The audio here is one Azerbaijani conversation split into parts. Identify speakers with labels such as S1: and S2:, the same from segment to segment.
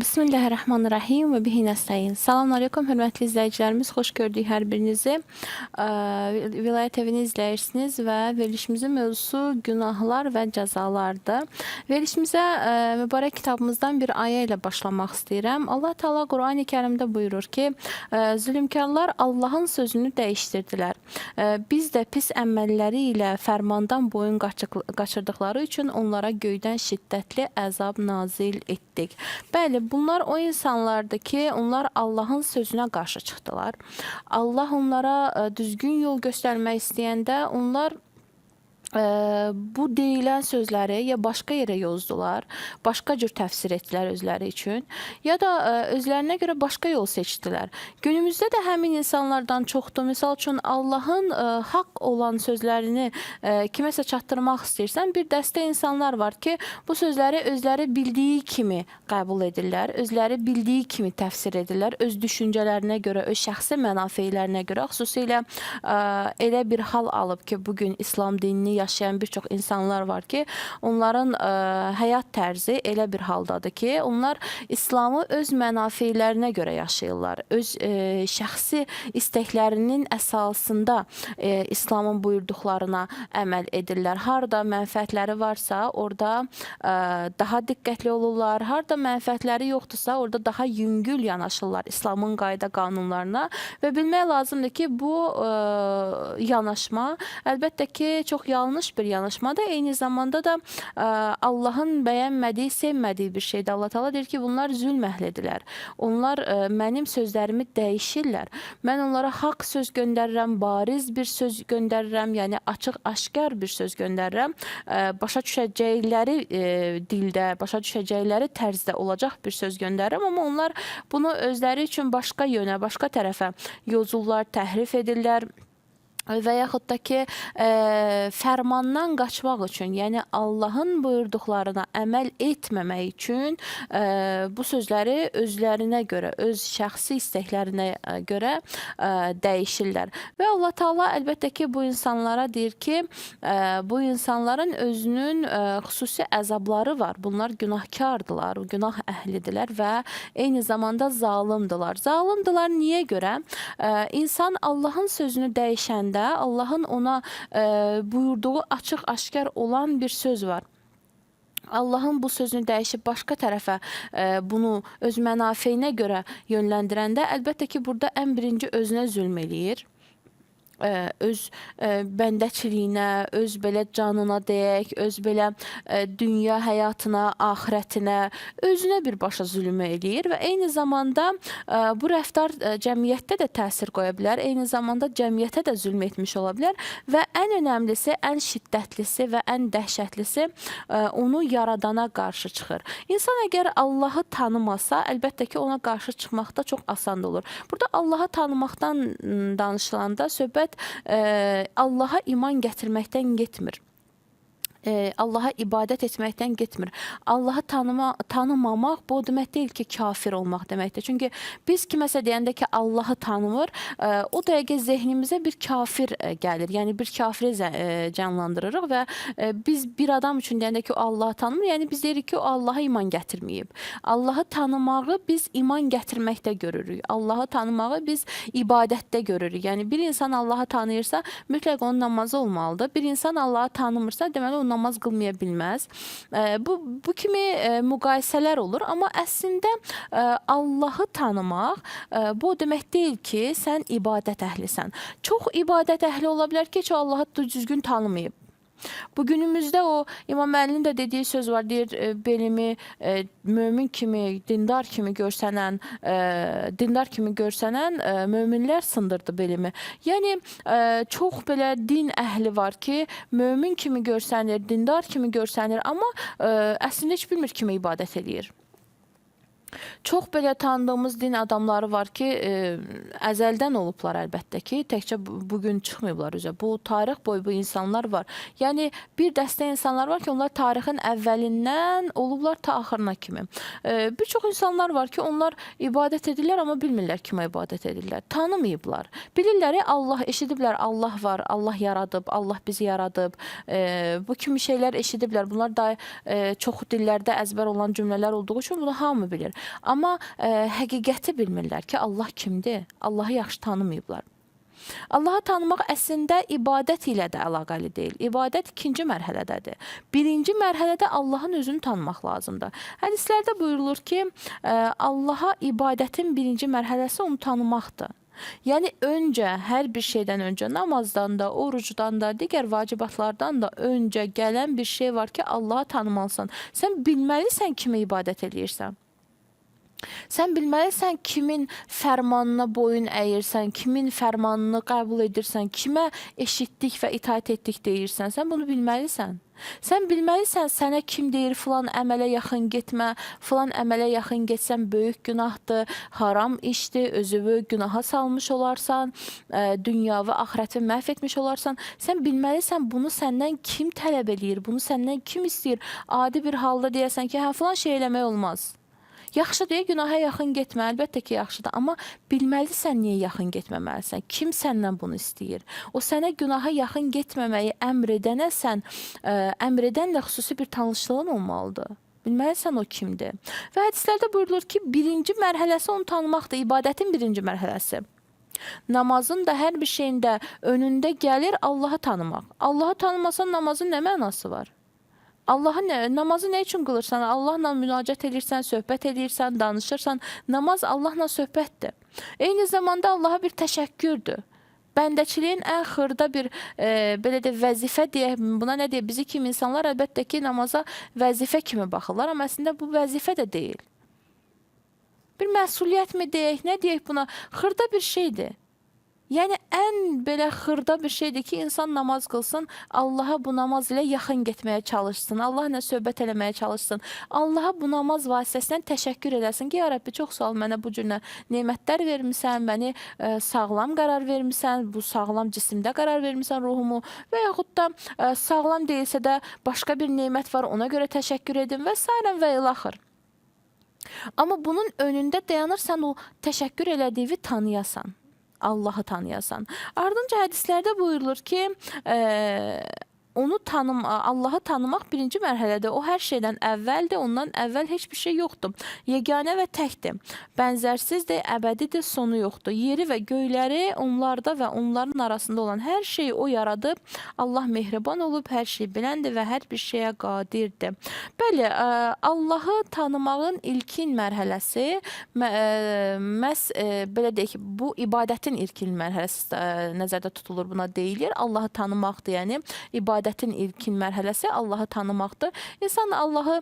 S1: Bismillahirrahmanirrahim ve bihi nestaîn. Salam aleyküm hörmətli izləyicilərimiz, xoş gördük hər birinizi. Vilayət evini izləyirsiniz və verilişimizin mövzusu günahlar və cəzalardır. Verilişimizə mübarək kitabımızdan bir ayə ilə başlamaq istəyirəm. Allah Teala Qurani Kərimdə buyurur ki, zülmkarlar Allahın sözünü dəyişdirdilər. Biz də pis əməlləri ilə fərmandan boyun qaçırdıqları üçün onlara göydən şiddətli əzab nazil etdik. Bəli, bunlar o insanlardır ki, onlar Allahın sözünə qarşı çıxdılar. Allah onlara düzgün yol göstərmək istəyəndə onlar bu deyilən sözləri ya başqa yerə yozdular, başqa cür təfsir etdilər özləri üçün, ya da özlərinə görə başqa yol seçdilər. Günümüzdə də həmin insanlardan çoxdur. Misal üçün, Allahın haqq olan sözlərini kiməsə çatdırmaq istəyirsən, bir dəstə insanlar var ki, bu sözləri özləri bildiyi kimi qəbul edirlər, özləri bildiyi kimi təfsir edirlər, öz düşüncələrinə görə, öz şəxsi mənafeylərinə görə, xüsusilə elə bir hal alıb ki, bugün İslam dinini yaşayan bir çox insanlar var ki, onların həyat tərzi elə bir haldadır ki, onlar İslamı öz mənafeylərinə görə yaşayırlar. Öz şəxsi istəklərinin əsasında İslamın buyurduqlarına əməl edirlər. Harada mənfəətləri varsa, orada daha diqqətli olurlar. Harada mənfəətləri yoxdursa, orada daha yüngül yanaşırlar İslamın qayda qanunlarına və bilmək lazımdır ki, bu yanaşma əlbəttə ki, çox yanlış bir yanaşmadır. Eyni zamanda da Allahın bəyənmədiyi, sevmədiyi bir şeydir. Allah Teala deyir ki, bunlar zülm əhlidirlər. Onlar mənim sözlərimi dəyişirlər. Mən onlara haqq söz göndərirəm, bariz bir söz göndərirəm, yəni açıq-aşkar bir söz göndərirəm. Başa düşəcəkləri dildə, başa düşəcəkləri tərzdə olacaq bir söz göndərirəm, amma onlar bunu özləri üçün başqa yönə, başqa tərəfə yozurlar, təhrif edirlər. Və yaxud da ki, fərmandan qaçmaq üçün, yəni Allahın buyurduqlarına əməl etməmək üçün bu sözləri özlərinə görə, öz şəxsi istəklərinə görə dəyişirlər. Və Allah Teala əlbəttə ki, bu insanlara deyir ki, bu insanların özünün xüsusi əzabları var. Bunlar günahkardılar, günah əhlidirlər və eyni zamanda zalimdilər. Zalimdilər niyə görə? İnsan Allahın sözünü dəyişəndə Allahın ona buyurduğu açıq-aşkar olan bir söz var. Allahın bu sözünü dəyişib başqa tərəfə bunu öz mənafeyinə görə yönləndirəndə, əlbəttə ki, burada ən birinci özünə zülm eləyir. Öz bəndəçiliyinə, öz belə canına deyək, öz belə dünya həyatına, axirətinə, özünə birbaşa zülmü eləyir və eyni zamanda bu rəftar cəmiyyətdə də təsir qoya bilər, eyni zamanda cəmiyyətə də zülm etmiş ola bilər və ən önəmlisi, ən şiddətlisi və ən dəhşətlisi onu yaradana qarşı çıxır. İnsan əgər Allahı tanımasa, əlbəttə ki, ona qarşı çıxmaq da çox asan olur. Burada Allahı tanımaqdan danışılanda söhbət Allaha iman gətirməkdən getmir. Allaha ibadət etməkdən getmir. Allahı tanımamaq bu demək deyil ki, kafir olmaq deməkdir. Çünki biz kiməsə deyəndə ki, Allahı tanımır, o dəqiqə zehnimizə bir kafir gəlir. Yəni bir kafiri canlandırırıq və biz bir adam üçün deyəndə ki, o Allahı tanımır, yəni biz deyirik ki, o Allaha iman gətirməyib. Allahı tanımağı biz iman gətirməkdə görürük. Allahı tanımağı biz ibadətdə görürük. Yəni bir insan Allahı tanıyırsa, mütləq onun namazı olmalıdır. Bir insan Allahı tanımırsa, deməli o namaz qılmaya bilməz. Bu kimi müqayisələr olur, amma əslində Allahı tanımaq bu demək deyil ki, sən ibadət əhlisən. Çox ibadət əhli ola bilər ki, heç Allahı düzgün tanımayıb. Bugünümüzdə o İmam Əlinin də dediyi söz var, deyir, belimi mömin kimi, dindar kimi görsənən möminlər sındırdı belimi. Yəni, çox belə din əhli var ki, mömin kimi görsənir, dindar kimi görsənir, amma əslində heç bilmir kimə ibadət edir. Çox belə tanıdığımız din adamları var ki, əzəldən olublar əlbəttə ki, təkcə bugün çıxmayıblar üzə. Bu tarix boyu bu insanlar var. Yəni bir dəstə insanlar var ki, onlar tarixin əvvəlindən olublar ta axırına kimi. Bir çox insanlar var ki, onlar ibadət edirlər, amma bilmirlər kimə ibadət edirlər. Tanımayıblar. Bilirlər Allah, eşidiblər Allah var, Allah yaradıb, Allah bizi yaradıb. Bu kimi şeylər eşidiblər. Bunlar da çox dillərdə əzbər olan cümlələr olduğu üçün bunu hamı bilir. Amma həqiqəti bilmirlər ki, Allah kimdir? Allahı yaxşı tanımayıblar. Allahı tanımaq əslində ibadət ilə də əlaqəli deyil. İbadət ikinci mərhələdədir. Birinci mərhələdə Allahın özünü tanımaq lazımdır. Hədislərdə buyurulur ki, Allaha ibadətin birinci mərhələsi onu tanımaqdır. Yəni öncə, hər bir şeydən öncə, namazdan da, orucdan da, digər vacibatlardan da öncə gələn bir şey var ki, Allahı tanımalısan. Sən bilməlisən kimə ibadət edirsən. Sən bilməlisən kimin fərmanına boyun əyirsən, kimin fərmanını qəbul edirsən, kimə eşitdik və itaat etdik deyirsən. Sən bunu bilməlisən. Sən bilməlisən sənə kim deyir filan əmələ yaxın getmə, filan əmələ yaxın getsən böyük günahdır, haram işdir, özünü günaha salmış olarsan, dünya və axirəti məhv etmiş olarsan. Sən bilməlisən bunu səndən kim tələb eləyir, bunu səndən kim istəyir. Adi bir halda deyəsən ki, hə filan şey eləmək olmaz. Yaxşı deyə günaha yaxın getmə, əlbəttə ki, yaxşıdır. Amma bilməlisən niyə yaxın getməməlisən? Kim səndən bunu istəyir? O sənə günaha yaxın getməməyi əmr edənə sən əmr edənlə xüsusi bir tanışlığın olmalıdır. Bilməlisən o kimdir? Və hədislərdə buyurulur ki, birinci mərhələsi onu tanımaqdır, ibadətin birinci mərhələsi. Namazın da hər bir şeyində önündə gəlir Allahı tanımaq. Allahı tanımasan namazın nə mənası var? Namazı nə üçün qılırsan? Allahla münacət edirsən, söhbət edirsən, danışırsan. Namaz Allahla söhbətdir. Eyni zamanda Allaha bir təşəkkürdür. Bəndəçiliyin ən xırda bir belə də vəzifə deyək, buna nə deyək? Bizi kimi insanlar əlbəttə ki, namaza vəzifə kimi baxırlar, amma əslində bu vəzifə də deyil. Bir məsuliyyət mi deyək, nə deyək buna? Xırda bir şeydir. Yəni, ən belə xırda bir şeydir ki, insan namaz qılsın, Allaha bu namaz ilə yaxın getməyə çalışsın, Allah ilə söhbət eləməyə çalışsın, Allaha bu namaz vasitəsindən təşəkkür eləsin ki, ya Rəbbi, çox sağ ol, mənə bu cürlə nemətlər vermisən, məni sağlam qərar vermisən, bu sağlam cisimdə qərar vermisən ruhumu və yaxud da sağlam deyilsə də başqa bir nemət var, ona görə təşəkkür edin və s. və ilaxır. Amma bunun önündə dayanırsan, o təşəkkür elədiyi tanıyasan. Allahı tanıyasan. Ardınca hədislərdə buyurulur ki, Allahı tanımaq birinci mərhələdə. O hər şeydən əvvəldir, ondan əvvəl heç bir şey yoxdur. Yeganə və təkdir. Bənzərsizdir, əbədidir, sonu yoxdur. Yeri və göyləri, onlarda və onların arasında olan hər şeyi o yaradıb. Allah mehriban olub, hər şey biləndir və hər bir şeyə qadirdir. Bəli, Allahı tanımağın ilkin mərhələsi məhz belə deyək ki, bu ibadətin ilkin mərhələsi nəzərdə tutulur, buna deyilir. Allahı tanımaqdır, yəni ibadətin ilkin mərhələsi Allahı tanımaqdır. İnsan Allahı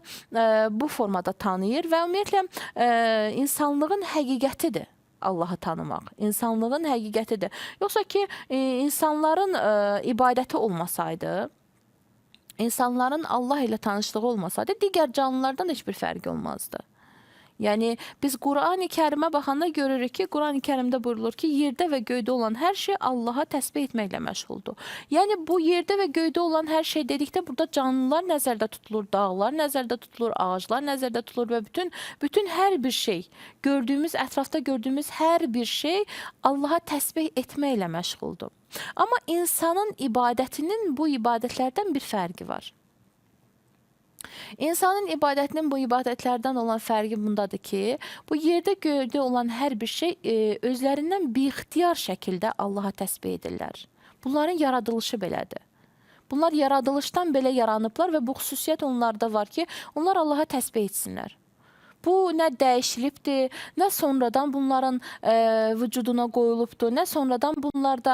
S1: bu formada tanıyır və ümumiyyətlə insanlığın həqiqətidir Allahı tanımaq. İnsanlığın həqiqətidir. Yoxsa ki, insanların ibadəti olmasaydı, insanların Allah ilə tanışlığı olmasaydı, digər canlılardan heç bir fərqi olmazdı. Yəni, biz Qur'an-ı Kərimə baxanda görürük ki, Qur'an-ı Kərimdə buyurulur ki, yerdə və göydə olan hər şey Allaha təsbih etməklə məşğuldur. Yəni, bu yerdə və göydə olan hər şey dedikdə, burada canlılar nəzərdə tutulur, dağlar nəzərdə tutulur, ağaclar nəzərdə tutulur və bütün hər bir şey, ətrafda gördüyümüz hər bir şey Allaha təsbih etməklə məşğuldur. Amma insanın ibadətinin bu ibadətlərdən bir fərqi var. İnsanın ibadətinin bu ibadətlərdən olan fərqi bundadır ki, bu yerdə göydə olan hər bir şey özlərindən biixtiyar şəkildə Allaha təsbih edirlər. Bunların yaradılışı belədir. Bunlar yaradılışdan belə yaranıblar və bu xüsusiyyət onlarda var ki, onlar Allaha təsbih etsinlər. Bu nə dəyişilibdir, nə sonradan bunların vücuduna qoyulubdur, nə sonradan bunlarda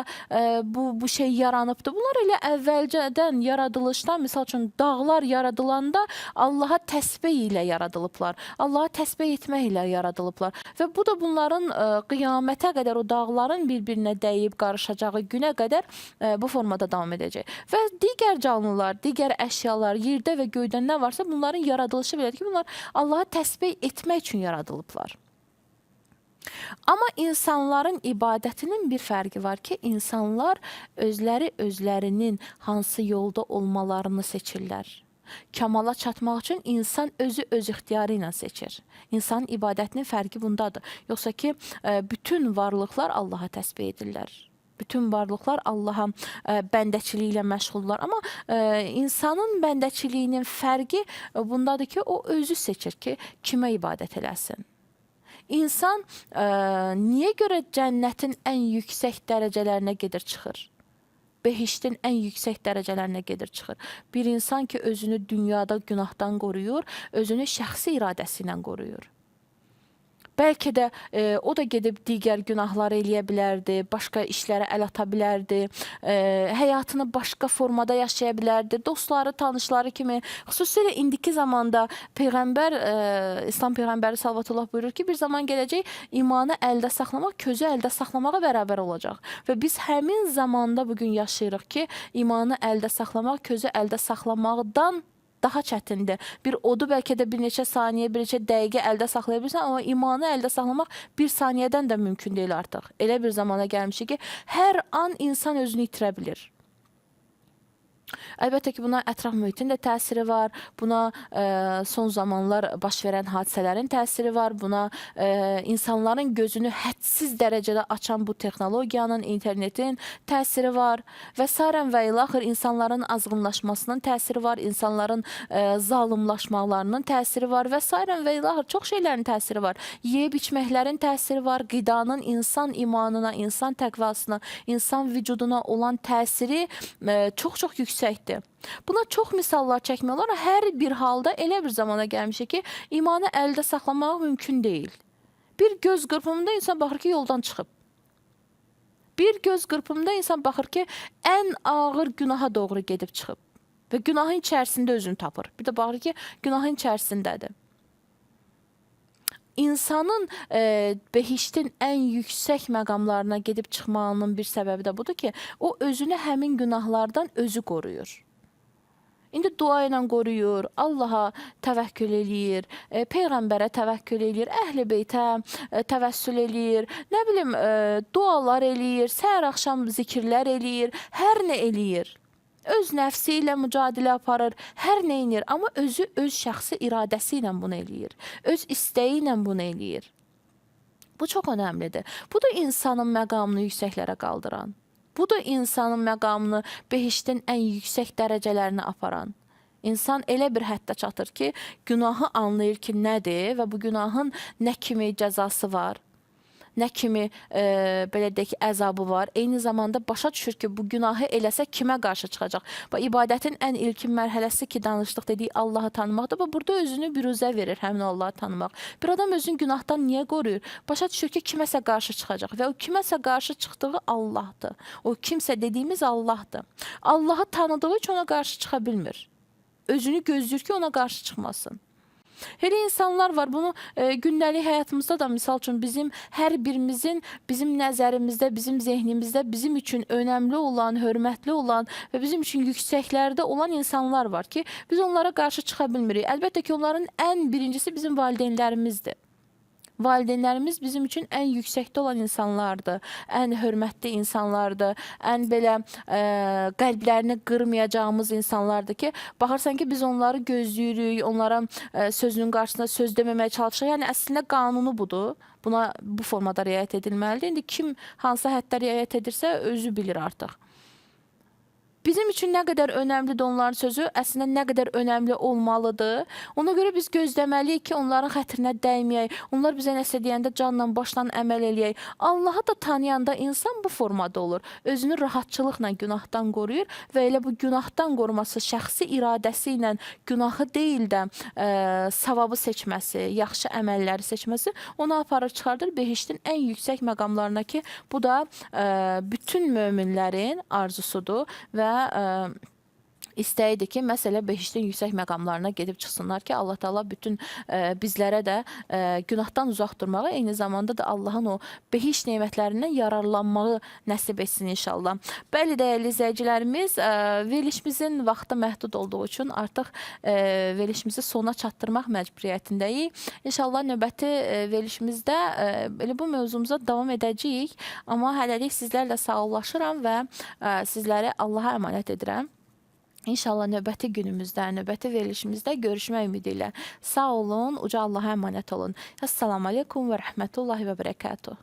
S1: bu şey yaranıbdır. Bunlar elə əvvəlcədən yaradılışdan, misal üçün dağlar yaradılanda Allaha təsbih ilə yaradılıblar. Allaha təsbih etmək ilə yaradılıblar. Və bu da bunların qiyamətə qədər o dağların bir-birinə dəyib qarışacağı günə qədər bu formada davam edəcək. Və digər canlılar, digər əşyalar, yerdə və göydə nə varsa bunların yaradılışı belədir ki, bunlar Allaha təsbih etmək üçün yaradılıblar. Amma insanların ibadətinin bir fərqi var ki, insanlar özlərinin hansı yolda olmalarını seçirlər. Kamala çatmaq üçün insan özü öz ixtiyarı ilə seçir. İnsanın ibadətinin fərqi bundadır. Yoxsa ki, bütün varlıqlar Allaha təsbih edirlər. Bütün varlıqlar Allaha bəndəçiliyi ilə məşğullar. Amma insanın bəndəçiliyinin fərqi bundadır ki, o özü seçir ki, kimə ibadət eləsin. İnsan niyə görə cənnətin ən yüksək dərəcələrinə gedir, çıxır? Behiştin ən yüksək dərəcələrinə gedir, çıxır. Bir insan ki, özünü dünyada günahdan qoruyur, özünü şəxsi iradəsi ilə qoruyur. Bəlkə də o da gedib digər günahları eləyə bilərdi, başqa işlərə əl ata bilərdi, həyatını başqa formada yaşaya bilərdi, dostları, tanışları kimi. Xüsusilə indiki zamanda Peyğəmbər, İslam Peyğəmbəri sallallahu buyurur ki, bir zaman gələcək imanı əldə saxlamaq, közü əldə saxlamağa bərabər olacaq. Və biz həmin zamanda bugün yaşayırıq ki, imanı əldə saxlamaq, közü əldə saxlamaqdan daha çətindir. Bir odu bəlkə də bir neçə saniyə, bir neçə dəqiqə əldə saxlaya bilirsən, amma imanı əldə saxlamaq bir saniyədən də mümkün deyil artıq. Elə bir zamana gəlmişik ki, hər an insan özünü itirə bilir. Əlbəttə ki, buna ətraf mühitin də təsiri var, buna son zamanlar baş verən hadisələrin təsiri var, buna insanların gözünü hədsiz dərəcədə açan bu texnologiyanın, internetin təsiri var və sairən və ilaxır insanların azğınlaşmasının təsiri var, insanların zalımlaşmalarının təsiri var və sairən və ilaxır çox şeylərin təsiri var. Yeyib içməklərin təsiri var, qidanın insan imanına, insan təqvasına, insan vücuduna olan təsiri çox-çox yüksəkdir. Buna çox misallar çəkmək olar. Hər bir halda elə bir zamana gəlmişik ki, imanı əldə saxlamaq mümkün deyil. Bir göz qırpımında insan baxır ki, yoldan çıxıb. Bir göz qırpımında insan baxır ki, ən ağır günaha doğru gedib çıxıb. Və günahın içərisində özünü tapır. Bir də baxır ki, günahın içərisindədir. İnsanın behiştin ən yüksək məqamlarına gedib çıxmağının bir səbəbi də budur ki, o özünü həmin günahlardan özü qoruyur. İndi dua ilə qoruyur, Allaha təvəkkül eləyir, Peyğəmbərə təvəkkül eləyir, Əhl-i Beytə təvəssül eləyir, nə bilim, dualar eləyir, səhər axşam zikirlər eləyir, hər nə eləyir. Öz nəfsi ilə mücadilə aparır, hər nə eləyir, amma özü öz şəxsi iradəsi ilə bunu eləyir, öz istəyi ilə bunu eləyir. Bu çox önəmlidir. Bu da insanın məqamını yüksəklərə qaldıran. Bu da insanın məqamını behiştin ən yüksək dərəcələrinə aparan. İnsan elə bir həddə çatır ki, günahı anlayır ki, nədir və bu günahın nə kimi cəzası var, nə kimi belə deyək ki, əzabı var. Eyni zamanda başa düşür ki, bu günahı eləsə kimə qarşı çıxacaq? Və ibadətin ən ilkin mərhələsi ki, danışdıq dedik, Allahı tanımaqdır. Və burada özünü büruzə verir həmin Allahı tanımaq. Bir adam özünü günahdan niyə qoruyur? Başa düşür ki, kiməsə qarşı çıxacaq və o kiməsə qarşı çıxdığı Allahdır. O kimsə dediyimiz Allahdır. Allahı tanıdığı üçün ona qarşı çıxa bilmir. Özünü gözləyir ki, ona qarşı çıxmasın. Elə insanlar var, bunu gündəlik həyatımızda da misal üçün bizim hər birimizin bizim nəzərimizdə, bizim zehnimizdə bizim üçün önəmli olan, hörmətli olan və bizim üçün yüksəklərdə olan insanlar var ki, biz onlara qarşı çıxa bilmirik. Əlbəttə ki, onların ən birincisi bizim valideynlərimizdir. Valideynlərimiz bizim üçün ən yüksəkdə olan insanlardır, ən hörmətli insanlardır, ən belə qəlblərini qırmayacağımız insanlardır ki, baxırsan ki, biz onları gözləyirik, onlara sözünün qarşısında söz deməməyə çalışırıq. Yəni, əslində qanunu budur. Buna bu formada riayət edilməlidir. İndi kim hansı həddə riayət edirsə, özü bilir artıq. Bizim üçün nə qədər önəmlidir onların sözü, əslində nə qədər önəmli olmalıdır. Ona görə biz gözləməliyik ki, onların xətrinə dəyməyək. Onlar bizə nəsə deyəndə canla, başla əməl eləyək. Allahı da tanıyanda insan bu formada olur. Özünü rahatçılıqla günahdan qoruyur və elə bu günahdan qoruması, şəxsi iradəsi ilə günahı deyil də savabı seçməsi, yaxşı əməlləri seçməsi onu aparır, çıxardır behiştin ən yüksək məqamlarına ki, bu da bütün möminlərin arzusudur və istəyidir ki, məsələ behiştin yüksək məqamlarına gedib çıxsınlar ki, Allah Taala bütün bizlərə də günahdan uzaq durmağı, eyni zamanda da Allahın o behiş nemətlərindən yararlanmağı nəsib etsin inşallah. Bəli, dəyərli izləyicilərimiz, verilişimizin vaxtı məhdud olduğu üçün artıq verilişimizi sona çatdırmaq məcburiyyətindəyik. İnşallah növbəti verilişimizdə elə bu mövzumuza davam edəcəyik. Amma hələlik sizlərlə sağollaşıram və sizləri Allaha əmanət edirəm. İnşallah növbəti günümüzdə, növbəti verilişimizdə görüşmək ümidi ilə. Sağ olun, uca Allaha əmanət olun. Assalamu aleykum və rəhmətullahi və bərəkatuhu.